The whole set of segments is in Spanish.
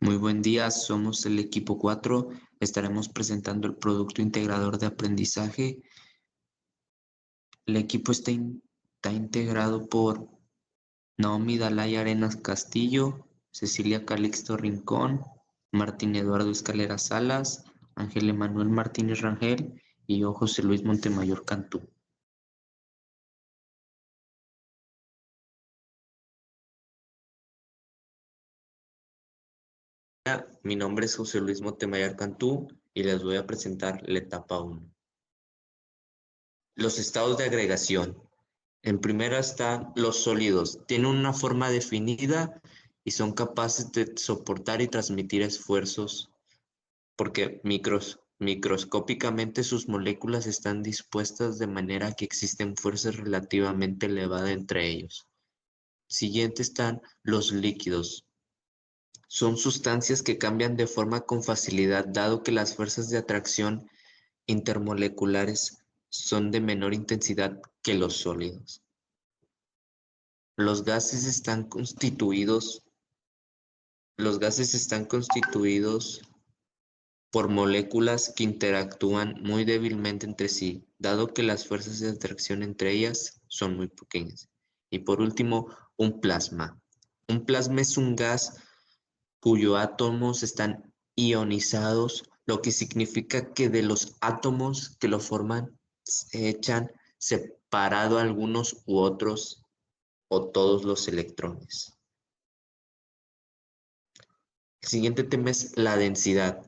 Muy buen día, somos el equipo 4. Estaremos presentando el producto integrador de aprendizaje. El equipo está integrado por Naomi Dalay Arenas Castillo, Cecilia Calixto Rincón, Martín Eduardo Escalera Salas, Ángel Emanuel Martínez Rangel y yo, José Luis Montemayor Cantú. Mi nombre es José Luis Montemayor Cantú y les voy a presentar la etapa 1. Los estados de agregación. En primera están los sólidos. Tienen una forma definida y son capaces de soportar y transmitir esfuerzos porque microscópicamente sus moléculas están dispuestas de manera que existen fuerzas relativamente elevadas entre ellos. Siguiente están los líquidos. Son sustancias que cambian de forma con facilidad dado que las fuerzas de atracción intermoleculares son de menor intensidad que los sólidos. Los gases están constituidos por moléculas que interactúan muy débilmente entre sí, dado que las fuerzas de atracción entre ellas son muy pequeñas. Y por último, un plasma. Un plasma es un gas cuyos átomos están ionizados, lo que significa que de los átomos que lo forman se echan separado algunos u otros o todos los electrones. El siguiente tema es la densidad.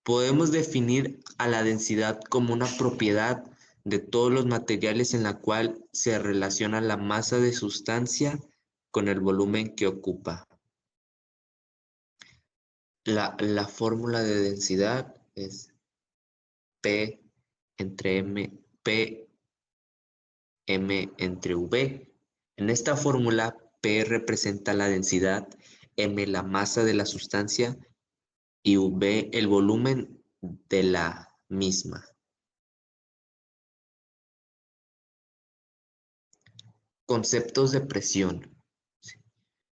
Podemos definir a la densidad como una propiedad de todos los materiales en la cual se relaciona la masa de sustancia con el volumen que ocupa. La fórmula de densidad es P entre M, P, M entre V. En esta fórmula, P representa la densidad, M la masa de la sustancia y V el volumen de la misma. Conceptos de presión.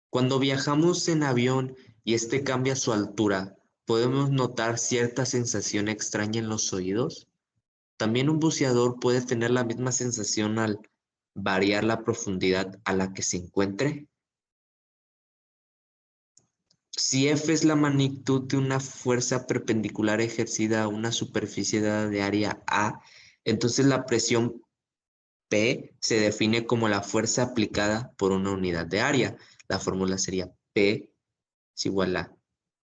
Cuando viajamos en avión y este cambia su altura, ¿podemos notar cierta sensación extraña en los oídos? También un buceador puede tener la misma sensación al variar la profundidad a la que se encuentre. Si F es la magnitud de una fuerza perpendicular ejercida a una superficie dada de área A, entonces la presión P se define como la fuerza aplicada por una unidad de área. La fórmula sería P es igual a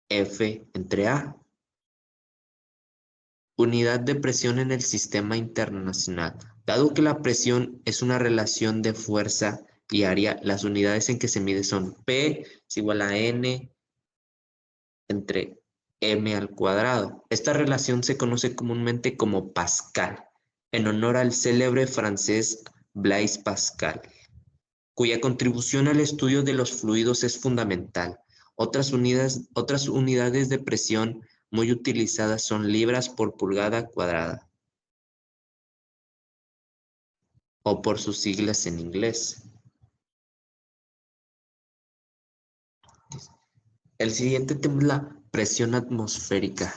F entre A. Unidad de presión en el sistema internacional. Dado que la presión es una relación de fuerza y área, las unidades en que se mide son P es igual a N entre M al cuadrado. Esta relación se conoce comúnmente como Pascal, en honor al célebre francés Blaise Pascal, cuya contribución al estudio de los fluidos es fundamental. Otras unidades de presión muy utilizadas son libras por pulgada cuadrada, o por sus siglas en inglés. El siguiente tema es la presión atmosférica.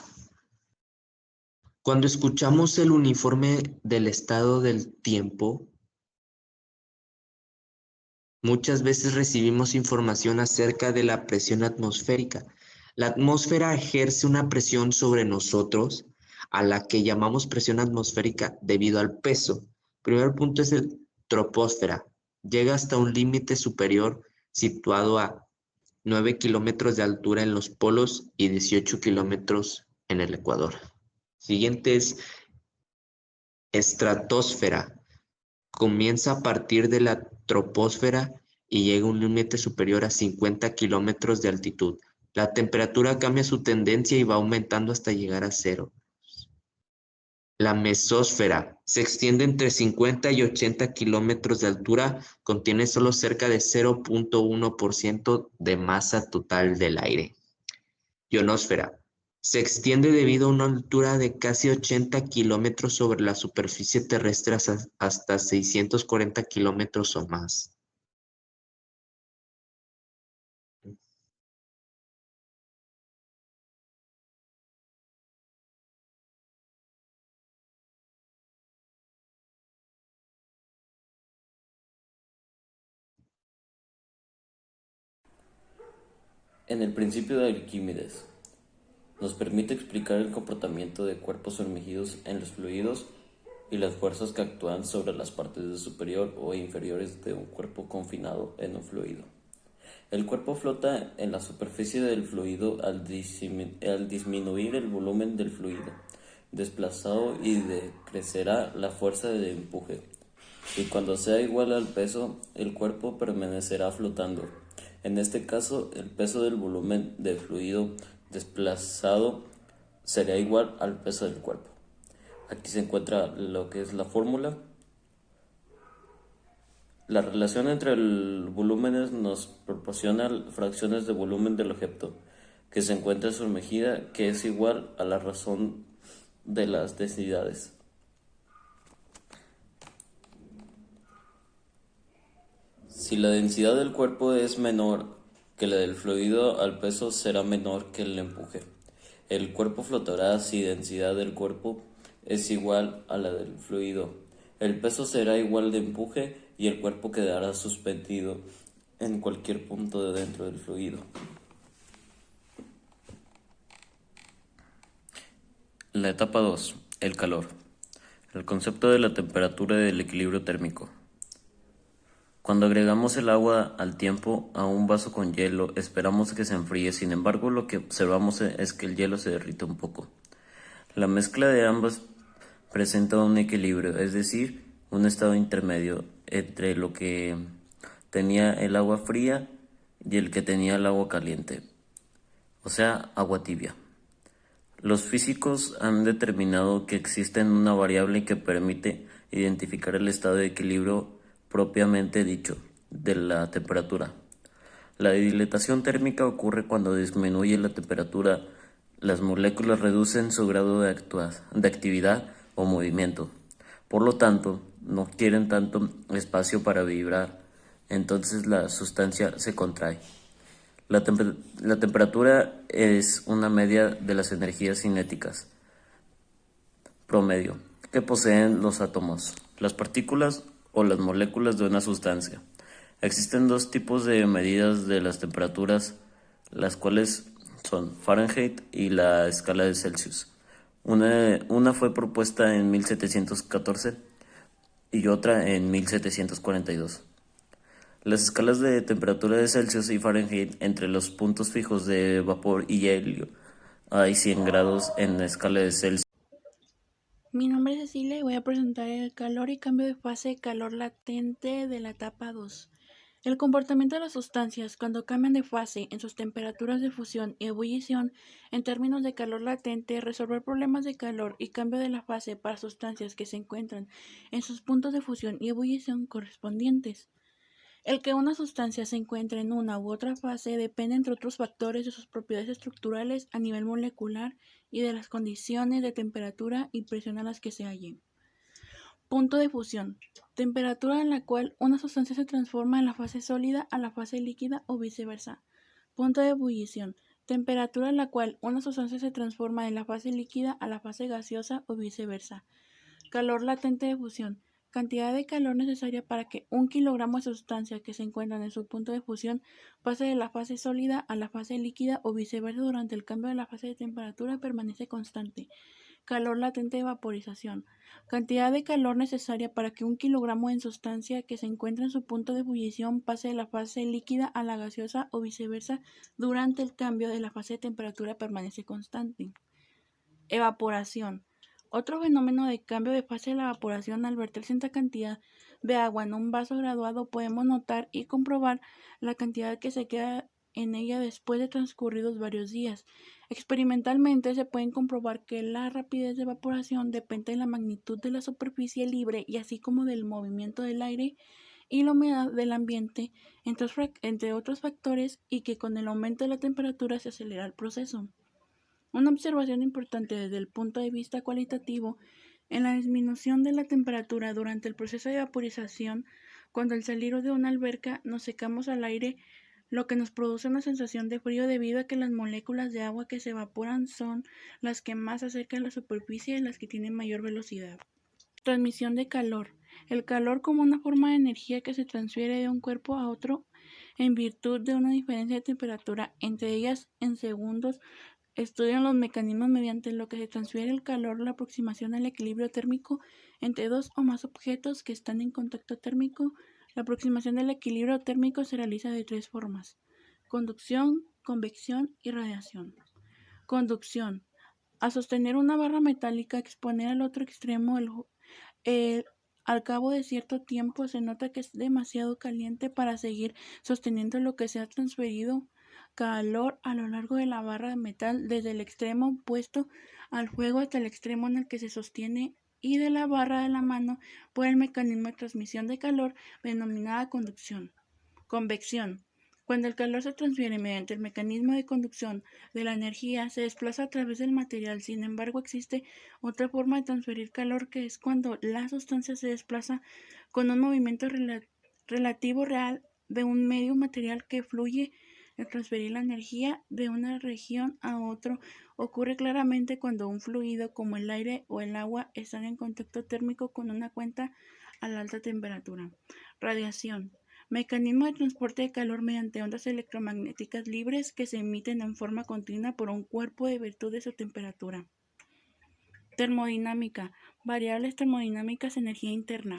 Cuando escuchamos el uniforme del estado del tiempo, muchas veces recibimos información acerca de la presión atmosférica. La atmósfera ejerce una presión sobre nosotros, a la que llamamos presión atmosférica debido al peso. Primer punto es el troposfera. Llega hasta un límite superior situado a 9 kilómetros de altura en los polos y 18 kilómetros en el Ecuador. Siguiente es estratosfera. Comienza a partir de la troposfera y llega a un límite superior a 50 kilómetros de altitud. La temperatura cambia su tendencia y va aumentando hasta llegar a cero. La mesósfera se extiende entre 50 y 80 kilómetros de altura, contiene solo cerca de 0.1% de masa total del aire. Ionosfera se extiende debido a una altura de casi 80 kilómetros sobre la superficie terrestre hasta 640 kilómetros o más. En el principio de Arquímedes, nos permite explicar el comportamiento de cuerpos sumergidos en los fluidos y las fuerzas que actúan sobre las partes superior o inferiores de un cuerpo confinado en un fluido. El cuerpo flota en la superficie del fluido al disminuir el volumen del fluido desplazado y decrecerá la fuerza de empuje. Y cuando sea igual al peso, el cuerpo permanecerá flotando. En este caso, el peso del volumen del fluido desplazado será igual al peso del cuerpo. Aquí se encuentra lo que es la fórmula. La relación entre volúmenes nos proporciona fracciones de volumen del objeto que se encuentra sumergida, que es igual a la razón de las densidades. Si la densidad del cuerpo es menor que la del fluido, el peso será menor que el empuje. El cuerpo flotará si densidad del cuerpo es igual a la del fluido. El peso será igual de empuje y el cuerpo quedará suspendido en cualquier punto de dentro del fluido. La etapa 2. El calor. El concepto de la temperatura y del equilibrio térmico. Cuando agregamos el agua al tiempo a un vaso con hielo, esperamos que se enfríe, sin embargo lo que observamos es que el hielo se derrite un poco. La mezcla de ambas presenta un equilibrio, es decir, un estado intermedio entre lo que tenía el agua fría y el que tenía el agua caliente, o sea, agua tibia. Los físicos han determinado que existe una variable que permite identificar el estado de equilibrio propiamente dicho de la temperatura. La dilatación térmica ocurre cuando disminuye la temperatura, las moléculas reducen su grado de actividad o movimiento. Por lo tanto, no quieren tanto espacio para vibrar, entonces la sustancia se contrae. La temperatura es una media de las energías cinéticas promedio que poseen los átomos, las partículas o las moléculas de una sustancia. Existen dos tipos de medidas de las temperaturas, las cuales son Fahrenheit y la escala de Celsius. Una fue propuesta en 1714 y otra en 1742. Las escalas de temperatura de Celsius y Fahrenheit entre los puntos fijos de vapor y helio. Hay 100 grados en la escala de Celsius. Mi nombre es Cecilia y voy a presentar el calor y cambio de fase calor latente de la etapa 2. El comportamiento de las sustancias cuando cambian de fase en sus temperaturas de fusión y ebullición en términos de calor latente, resolver problemas de calor y cambio de la fase para sustancias que se encuentran en sus puntos de fusión y ebullición correspondientes. El que una sustancia se encuentre en una u otra fase depende, entre otros factores, de sus propiedades estructurales a nivel molecular y de las condiciones de temperatura y presión a las que se halle. Punto de fusión. Temperatura en la cual una sustancia se transforma en la fase sólida a la fase líquida o viceversa. Punto de ebullición. Temperatura en la cual una sustancia se transforma en la fase líquida a la fase gaseosa o viceversa. Calor latente de fusión. Cantidad de calor necesaria para que 1 kilogramo de sustancia que se encuentran en su punto de fusión pase de la fase sólida a la fase líquida o viceversa durante el cambio de la fase de temperatura permanece constante. Calor latente de vaporización. Cantidad de calor necesaria para que 1 kilogramo de sustancia que se encuentra en su punto de ebullición pase de la fase líquida a la gaseosa o viceversa durante el cambio de la fase de temperatura permanece constante. Evaporación. Otro fenómeno de cambio de fase de la evaporación. Al verter cierta cantidad de agua en un vaso graduado podemos notar y comprobar la cantidad que se queda en ella después de transcurridos varios días. Experimentalmente se puede comprobar que la rapidez de evaporación depende de la magnitud de la superficie libre y así como del movimiento del aire y la humedad del ambiente, entre otros factores, y que con el aumento de la temperatura se acelera el proceso. Una observación importante desde el punto de vista cualitativo: en la disminución de la temperatura durante el proceso de vaporización, cuando al salir de una alberca nos secamos al aire, lo que nos produce una sensación de frío debido a que las moléculas de agua que se evaporan son las que más se acercan a la superficie y las que tienen mayor velocidad. Transmisión de calor. El calor como una forma de energía que se transfiere de un cuerpo a otro en virtud de una diferencia de temperatura entre ellas en segundos. Estudian los mecanismos mediante lo que se transfiere el calor, la aproximación al equilibrio térmico entre dos o más objetos que están en contacto térmico. La aproximación del equilibrio térmico se realiza de tres formas: conducción, convección y radiación. Conducción. Al sostener una barra metálica, exponer al otro extremo al cabo de cierto tiempo se nota que es demasiado caliente para seguir sosteniendo lo que se ha transferido calor a lo largo de la barra de metal desde el extremo opuesto al fuego hasta el extremo en el que se sostiene y de la barra de la mano por el mecanismo de transmisión de calor denominada conducción. Convección. Cuando el calor se transfiere mediante el mecanismo de conducción de la energía, se desplaza a través del material. Sin embargo, existe otra forma de transferir calor, que es cuando la sustancia se desplaza con un movimiento relativo real de un medio material que fluye. El transferir la energía de una región a otro ocurre claramente cuando un fluido como el aire o el agua están en contacto térmico con una cuenta a la alta temperatura. Radiación. Mecanismo de transporte de calor mediante ondas electromagnéticas libres que se emiten en forma continua por un cuerpo de virtud de su temperatura. Termodinámica. Variables termodinámicas, energía interna.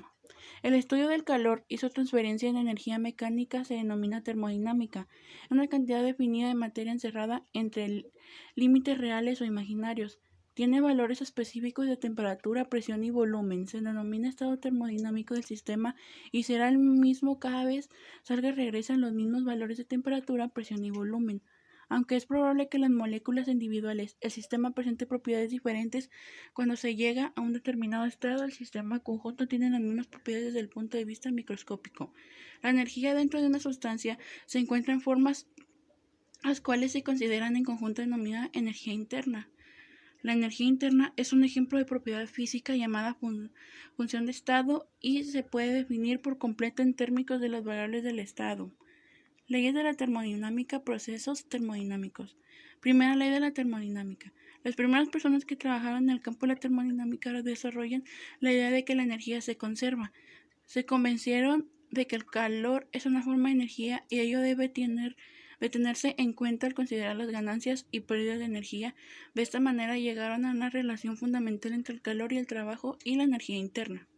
El estudio del calor y su transferencia en energía mecánica se denomina termodinámica. Una cantidad definida de materia encerrada entre límites reales o imaginarios. Tiene valores específicos de temperatura, presión y volumen. Se denomina estado termodinámico del sistema y será el mismo cada vez salga y regresan los mismos valores de temperatura, presión y volumen. Aunque es probable que las moléculas individuales del sistema presenten propiedades diferentes, cuando se llega a un determinado estado, el sistema conjunto tiene las mismas propiedades desde el punto de vista microscópico. La energía dentro de una sustancia se encuentra en formas las cuales se consideran en conjunto denominada energía interna. La energía interna es un ejemplo de propiedad física llamada función de estado y se puede definir por completo en términos de las variables del estado. Leyes de la termodinámica, procesos termodinámicos. Primera ley de la termodinámica. Las primeras personas que trabajaron en el campo de la termodinámica desarrollan la idea de que la energía se conserva. Se convencieron de que el calor es una forma de energía y ello debe tenerse en cuenta al considerar las ganancias y pérdidas de energía. De esta manera llegaron a una relación fundamental entre el calor y el trabajo y la energía interna.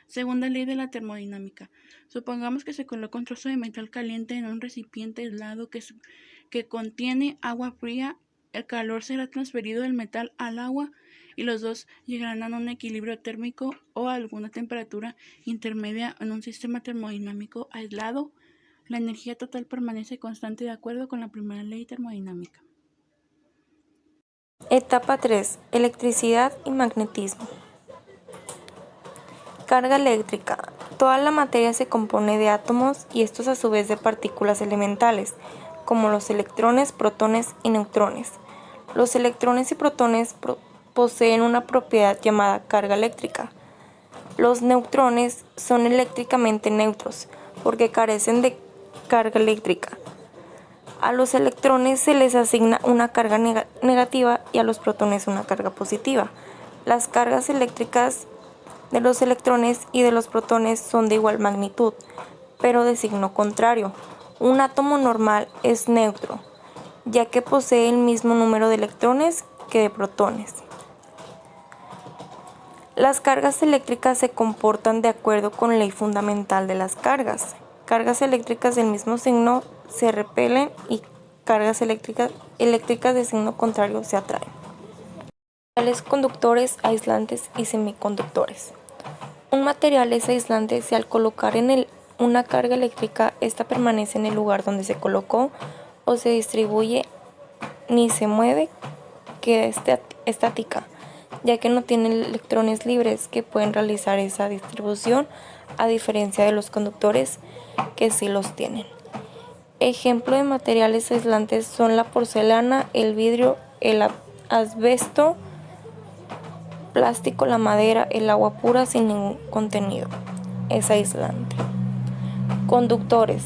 Segunda ley de la termodinámica. Supongamos que se coloca un trozo de metal caliente en un recipiente aislado que contiene agua fría. El calor será transferido del metal al agua y los dos llegarán a un equilibrio térmico o a alguna temperatura intermedia en un sistema termodinámico aislado. La energía total permanece constante de acuerdo con la primera ley termodinámica. Etapa 3. Electricidad y magnetismo. Carga eléctrica. Toda la materia se compone de átomos y estos a su vez de partículas elementales, como los electrones, protones y neutrones. Los electrones y protones poseen una propiedad llamada carga eléctrica. Los neutrones son eléctricamente neutros porque carecen de carga eléctrica. A los electrones se les asigna una carga negativa y a los protones una carga positiva. Las cargas eléctricas de los electrones y de los protones son de igual magnitud, pero de signo contrario. Un átomo normal es neutro, ya que posee el mismo número de electrones que de protones. Las cargas eléctricas se comportan de acuerdo con la ley fundamental de las cargas. Cargas eléctricas del mismo signo se repelen y cargas eléctricas de signo contrario se atraen. Materiales conductores, aislantes y semiconductores. Un material es aislante si al colocar en él una carga eléctrica, ésta permanece en el lugar donde se colocó o se distribuye ni se mueve, queda estática, ya que no tiene electrones libres que pueden realizar esa distribución, a diferencia de los conductores que sí los tienen. Ejemplo de materiales aislantes son la porcelana, el vidrio, el asbesto, plástico, la madera, el agua pura sin ningún contenido. Es aislante. Conductores.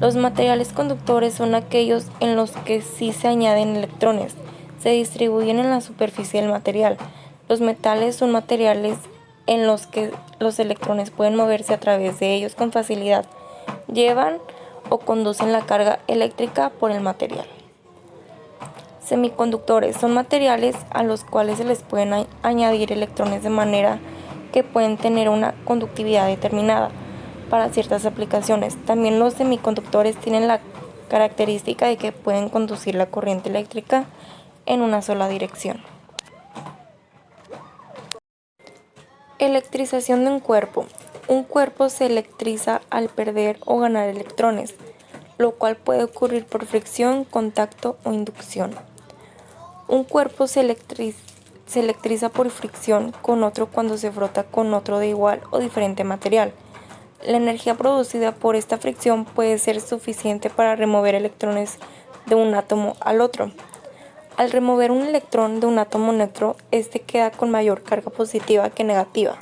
Los materiales conductores son aquellos en los que sí se añaden electrones. Se distribuyen en la superficie del material. Los metales son materiales en los que los electrones pueden moverse a través de ellos con facilidad. Llevan o conducen la carga eléctrica por el material. Semiconductores son materiales a los cuales se les pueden añadir electrones de manera que pueden tener una conductividad determinada para ciertas aplicaciones. También los semiconductores tienen la característica de que pueden conducir la corriente eléctrica en una sola dirección. Electrización de un cuerpo. Un cuerpo se electriza al perder o ganar electrones, lo cual puede ocurrir por fricción, contacto o inducción. Un cuerpo se electriza por fricción con otro cuando se frota con otro de igual o diferente material. La energía producida por esta fricción puede ser suficiente para remover electrones de un átomo al otro. Al remover un electrón de un átomo neutro, este queda con mayor carga positiva que negativa.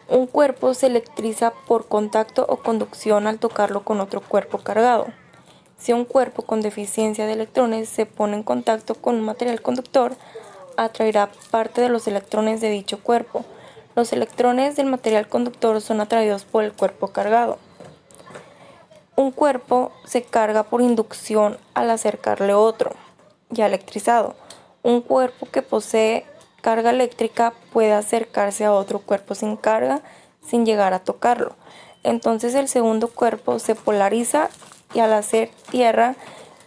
Un cuerpo se electriza por contacto o conducción al tocarlo con otro cuerpo cargado. Si un cuerpo con deficiencia de electrones se pone en contacto con un material conductor, atraerá parte de los electrones de dicho cuerpo. Los electrones del material conductor son atraídos por el cuerpo cargado. Un cuerpo se carga por inducción al acercarle otro, ya electrizado. Un cuerpo que posee carga eléctrica puede acercarse a otro cuerpo sin carga sin llegar a tocarlo. Entonces el segundo cuerpo se polariza y al hacer tierra,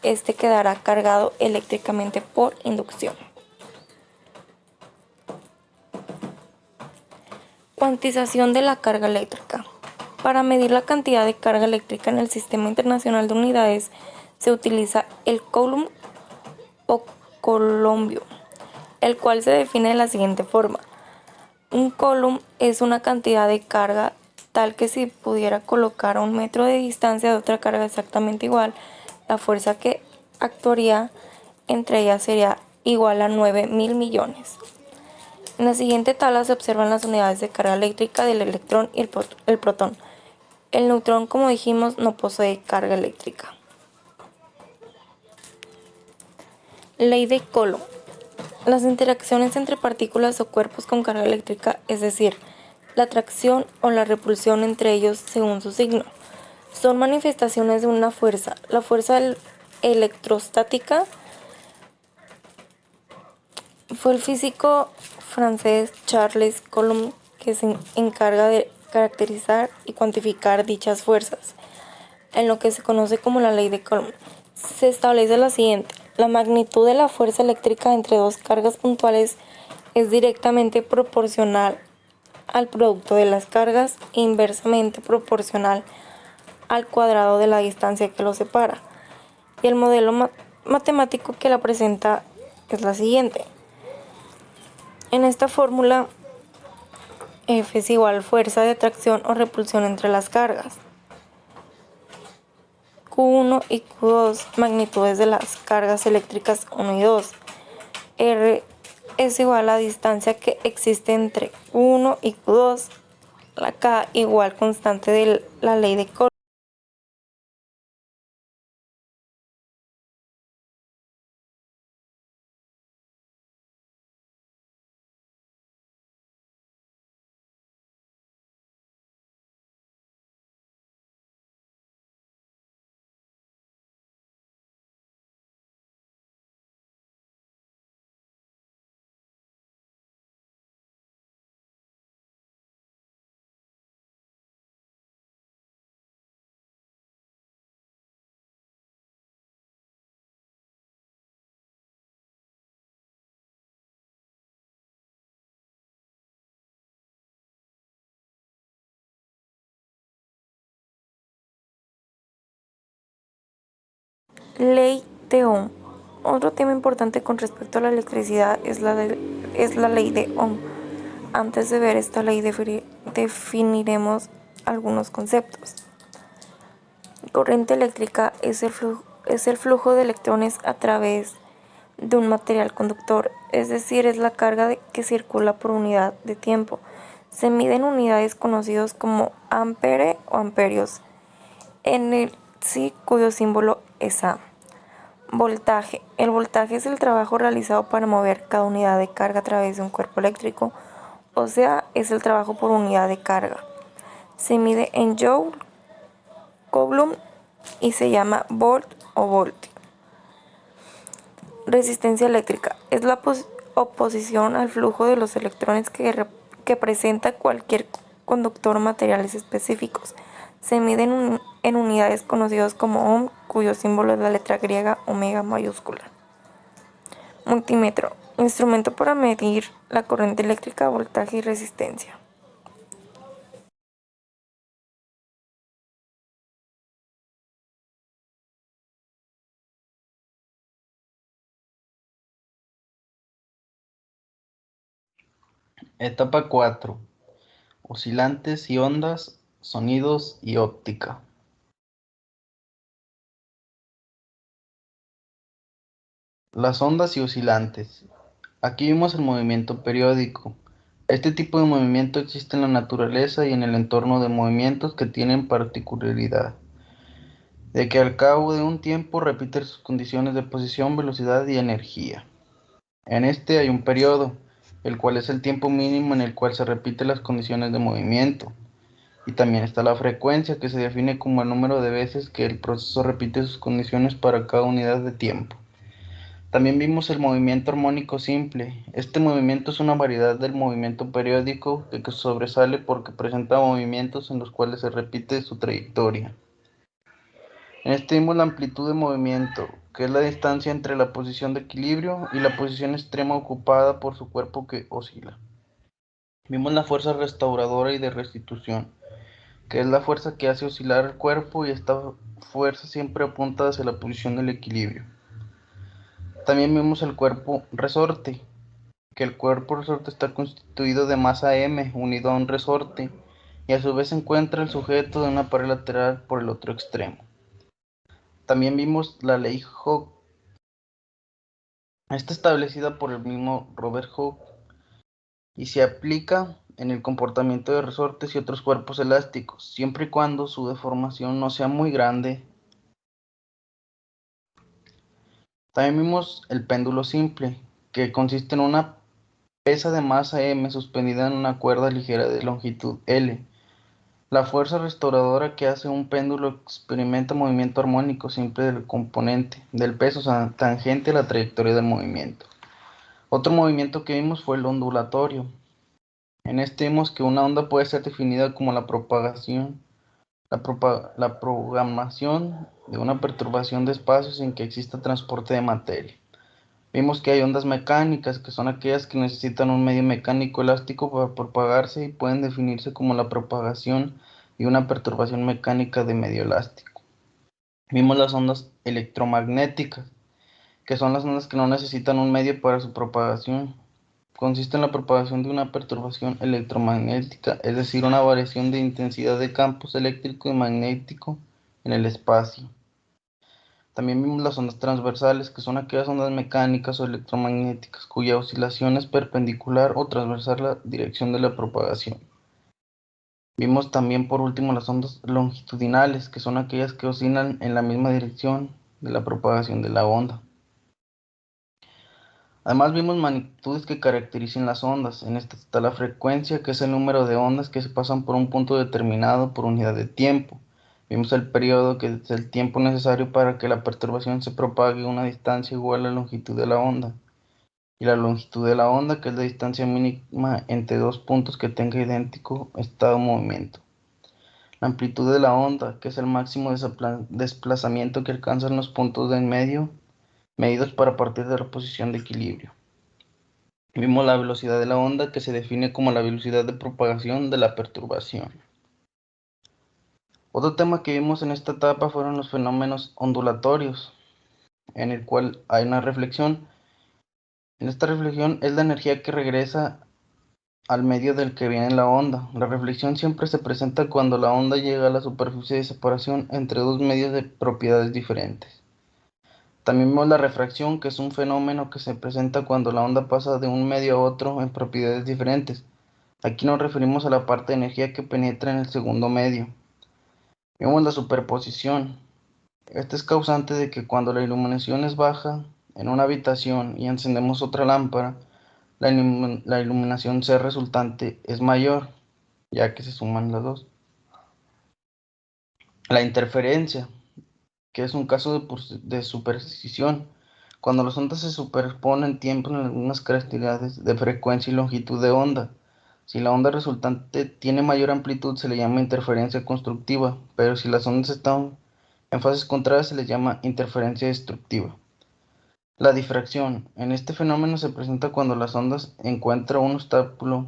este quedará cargado eléctricamente por inducción. Cuantización de la carga eléctrica. Para medir la cantidad de carga eléctrica en el Sistema Internacional de Unidades se utiliza el Coulomb o Coulombio, el cual se define de la siguiente forma. Un coulomb es una cantidad de carga tal que si pudiera colocar a 1 metro de distancia de otra carga exactamente igual, la fuerza que actuaría entre ellas sería igual a 9.000 millones. En la siguiente tabla se observan las unidades de carga eléctrica del electrón y el protón. El neutrón, como dijimos, no posee carga eléctrica. Ley de Coulomb. Las interacciones entre partículas o cuerpos con carga eléctrica, es decir, la atracción o la repulsión entre ellos según su signo, son manifestaciones de una fuerza. La fuerza electrostática fue el físico francés Charles Coulomb que se encarga de caracterizar y cuantificar dichas fuerzas, en lo que se conoce como la ley de Coulomb. Se establece la siguiente: la magnitud de la fuerza eléctrica entre dos cargas puntuales es directamente proporcional al producto de las cargas e inversamente proporcional al cuadrado de la distancia que los separa. Y el modelo matemático que la presenta es la siguiente. En esta fórmula, F es igual a fuerza de atracción o repulsión entre las cargas. Q1 y Q2, magnitudes de las cargas eléctricas 1 y 2. R es igual a la distancia que existe entre Q1 y Q2. La K igual constante de la ley de Coulomb. Ley de Ohm. Otro tema importante con respecto a la electricidad es la ley de Ohm. Antes de ver esta ley definiremos algunos conceptos. Corriente eléctrica es el flujo de electrones a través de un material conductor, es decir, es la carga que circula por unidad de tiempo. Se mide en unidades conocidas como ampere o amperios, en el sí cuyo símbolo es A. Voltaje. El voltaje es el trabajo realizado para mover cada unidad de carga a través de un cuerpo eléctrico, o sea, es el trabajo por unidad de carga. Se mide en joule Coulomb y se llama volt o voltio. Resistencia eléctrica es la oposición al flujo de los electrones que presenta cualquier conductor o materiales específicos. Se mide en unidades conocidas como ohm, cuyo símbolo es la letra griega omega mayúscula. Multímetro, instrumento para medir la corriente eléctrica, voltaje y resistencia. Etapa 4. Oscilantes y ondas, sonidos y óptica. Las ondas y oscilantes. Aquí vimos el movimiento periódico. Este tipo de movimiento existe en la naturaleza y en el entorno de movimientos que tienen particularidad de que al cabo de un tiempo repiten sus condiciones de posición, velocidad y energía. En este hay un periodo, el cual es el tiempo mínimo en el cual se repiten las condiciones de movimiento. Y también está la frecuencia, que se define como el número de veces que el proceso repite sus condiciones para cada unidad de tiempo. También vimos el movimiento armónico simple. Este movimiento es una variedad del movimiento periódico que sobresale porque presenta movimientos en los cuales se repite su trayectoria. En este vimos la amplitud de movimiento, que es la distancia entre la posición de equilibrio y la posición extrema ocupada por su cuerpo que oscila. Vimos la fuerza restauradora y de restitución, que es la fuerza que hace oscilar el cuerpo y esta fuerza siempre apunta hacia la posición del equilibrio. También vimos el cuerpo resorte, que el cuerpo resorte está constituido de masa m unido a un resorte y a su vez se encuentra el sujeto de una pared lateral por el otro extremo. También vimos la ley Hooke. Está establecida por el mismo Robert Hooke y se aplica en el comportamiento de resortes y otros cuerpos elásticos, siempre y cuando su deformación no sea muy grande. También vimos el péndulo simple, que consiste en una pesa de masa m suspendida en una cuerda ligera de longitud L. La fuerza restauradora que hace un péndulo experimenta movimiento armónico simple del componente del peso tangente a la trayectoria del movimiento. Otro movimiento que vimos fue el ondulatorio. En este vimos que una onda puede ser definida como la propagación, la programación de una perturbación de espacios en que exista transporte de materia. Vimos que hay ondas mecánicas, que son aquellas que necesitan un medio mecánico elástico para propagarse y pueden definirse como la propagación y una perturbación mecánica de medio elástico. Vimos las ondas electromagnéticas, que son las ondas que no necesitan un medio para su propagación. Consiste en la propagación de una perturbación electromagnética, es decir, una variación de intensidad de campos eléctrico y magnético en el espacio. También vimos las ondas transversales, que son aquellas ondas mecánicas o electromagnéticas cuya oscilación es perpendicular o transversal a la dirección de la propagación. Vimos también por último las ondas longitudinales, que son aquellas que oscilan en la misma dirección de la propagación de la onda. Además vimos magnitudes que caracterizan las ondas. En esta está la frecuencia, que es el número de ondas que se pasan por un punto determinado por unidad de tiempo. Vimos el periodo, que es el tiempo necesario para que la perturbación se propague a una distancia igual a la longitud de la onda. Y la longitud de la onda, que es la distancia mínima entre dos puntos que tenga idéntico estado de movimiento. La amplitud de la onda, que es el máximo desplazamiento que alcanzan los puntos de en medio, medidos para partir de la posición de equilibrio. Vimos la velocidad de la onda, que se define como la velocidad de propagación de la perturbación. Otro tema que vimos en esta etapa fueron los fenómenos ondulatorios, en el cual hay una reflexión. En esta reflexión es la energía que regresa al medio del que viene la onda. La reflexión siempre se presenta cuando la onda llega a la superficie de separación entre dos medios de propiedades diferentes. También vemos la refracción, que es un fenómeno que se presenta cuando la onda pasa de un medio a otro en propiedades diferentes. Aquí nos referimos a la parte de energía que penetra en el segundo medio. Vemos la superposición. Este es causante de que cuando la iluminación es baja en una habitación y encendemos otra lámpara, la iluminación C resultante es mayor, ya que se suman las dos. La interferencia, que es un caso de superposición, cuando las ondas se superponen en tiempo en algunas características de frecuencia y longitud de onda. Si la onda resultante tiene mayor amplitud se le llama interferencia constructiva, pero si las ondas están en fases contrarias se les llama interferencia destructiva. La difracción. En este fenómeno se presenta cuando las ondas encuentran un obstáculo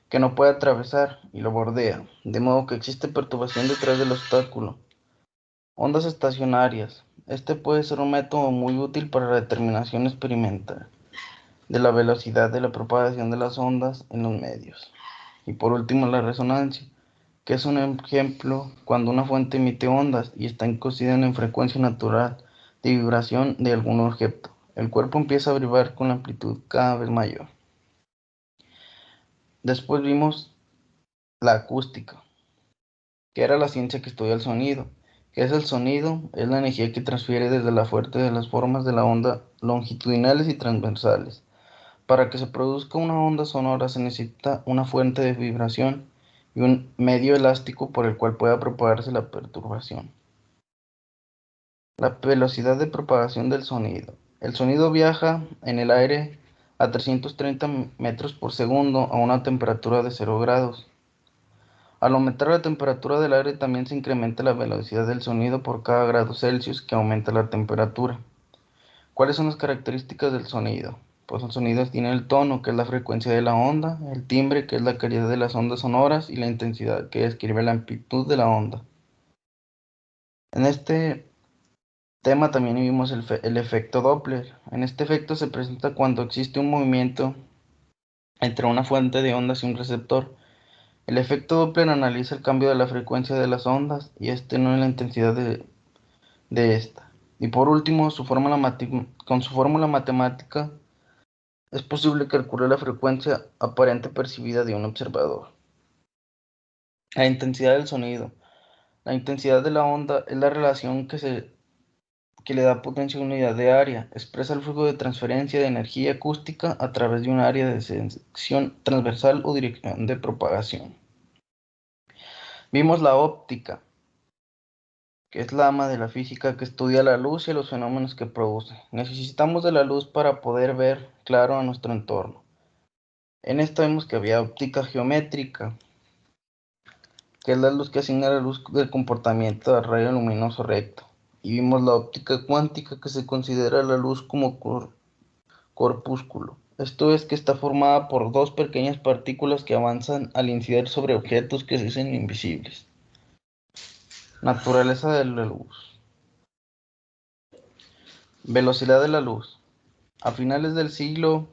que no puede atravesar y lo bordea, de modo que existe perturbación detrás del obstáculo. Ondas estacionarias. Este puede ser un método muy útil para la determinación experimental de la velocidad de la propagación de las ondas en los medios. Y por último, la resonancia, que es un ejemplo cuando una fuente emite ondas y está incluida en frecuencia natural de vibración de algún objeto. El cuerpo empieza a vibrar con la amplitud cada vez mayor. Después vimos la acústica, que era la ciencia que estudia el sonido. ¿Qué es el sonido? Es la energía que transfiere desde la fuente de las formas de la onda longitudinales y transversales. Para que se produzca una onda sonora se necesita una fuente de vibración y un medio elástico por el cual pueda propagarse la perturbación. La velocidad de propagación del sonido. El sonido viaja en el aire a 330 metros por segundo a una temperatura de 0 grados. Al aumentar la temperatura del aire también se incrementa la velocidad del sonido por cada grado Celsius que aumenta la temperatura. ¿Cuáles son las características del sonido? Pues el sonido tiene el tono, que es la frecuencia de la onda, el timbre, que es la calidad de las ondas sonoras, y la intensidad, que describe la amplitud de la onda. En este tema también vimos el efecto Doppler. En este efecto se presenta cuando existe un movimiento entre una fuente de ondas y un receptor. El efecto Doppler analiza el cambio de la frecuencia de las ondas y no es la intensidad de esta. Y por último, con su fórmula matemática es posible calcular la frecuencia aparente percibida de un observador. La intensidad del sonido. La intensidad de la onda es la relación que le da potencia a una unidad de área. Expresa el flujo de transferencia de energía acústica a través de un área de sección transversal o dirección de propagación. Vimos la óptica, que es la ama de la física que estudia la luz y los fenómenos que produce. Necesitamos de la luz para poder ver claro a nuestro entorno. En esto vemos que había óptica geométrica, que es la luz que asigna la luz del comportamiento del rayo luminoso recto. Y vimos la óptica cuántica, que se considera la luz como corpúsculo. Esto es que está formada por dos pequeñas partículas que avanzan al incidir sobre objetos que se hacen invisibles. Naturaleza de la luz. Velocidad de la luz. A finales del siglo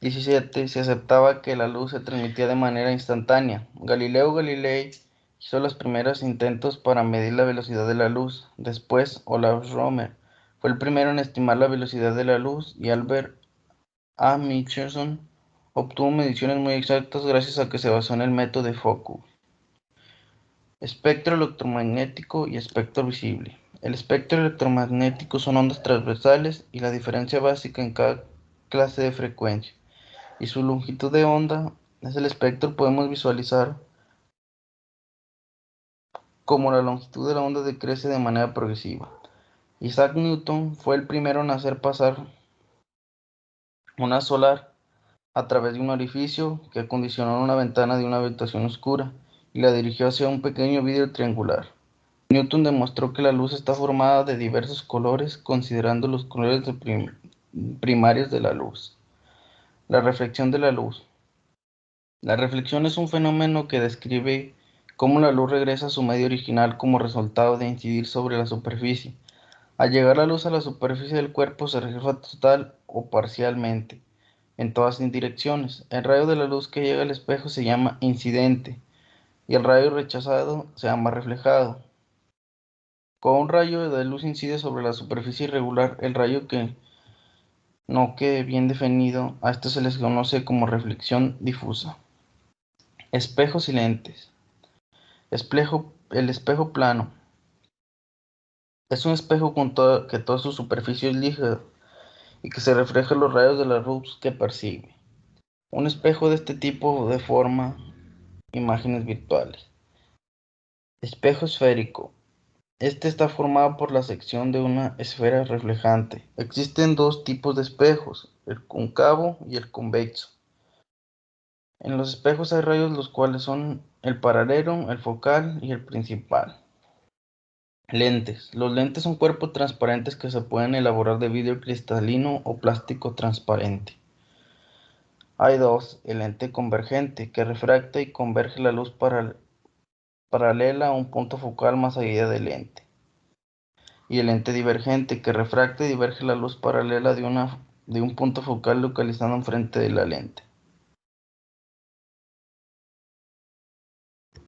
XVII se aceptaba que la luz se transmitía de manera instantánea. Galileo Galilei hizo los primeros intentos para medir la velocidad de la luz. Después, Olaus Römer fue el primero en estimar la velocidad de la luz y Albert A. Michelson obtuvo mediciones muy exactas gracias a que se basó en el método de Foucault. Espectro electromagnético y espectro visible. El espectro electromagnético son ondas transversales y la diferencia básica en cada clase de frecuencia. Y su longitud de onda es el espectro. Podemos visualizar cómo la longitud de la onda decrece de manera progresiva. Isaac Newton fue el primero en hacer pasar una solar a través de un orificio que acondicionó una ventana de una habitación oscura y la dirigió hacia un pequeño vidrio triangular. Newton demostró que la luz está formada de diversos colores, considerando los colores primarios de la luz. La reflexión de la luz. La reflexión es un fenómeno que describe cómo la luz regresa a su medio original como resultado de incidir sobre la superficie. Al llegar la luz a la superficie del cuerpo se refleja total o parcialmente en todas direcciones. El rayo de la luz que llega al espejo se llama incidente y el rayo rechazado se llama reflejado. Cuando un rayo de luz incide sobre la superficie irregular, el rayo que no quede bien definido, a esto se les conoce como reflexión difusa. Espejos y lentes. El espejo plano es un espejo que toda su superficie es lisa y que se refleja los rayos de la luz que percibe. Un espejo de este tipo deforma imágenes virtuales. Espejo esférico Este está formado por la sección de una esfera reflejante. Existen dos tipos de espejos, el cóncavo y el convexo. En los espejos hay rayos los cuales son el paralelo, el focal y el principal. Lentes. Los lentes son cuerpos transparentes que se pueden elaborar de vidrio cristalino o plástico transparente. Hay dos, el lente convergente, que refracta y converge la luz paralela a un punto focal más allá del lente. Y el lente divergente, que refracta y diverge la luz paralela de un punto focal localizado enfrente de la lente.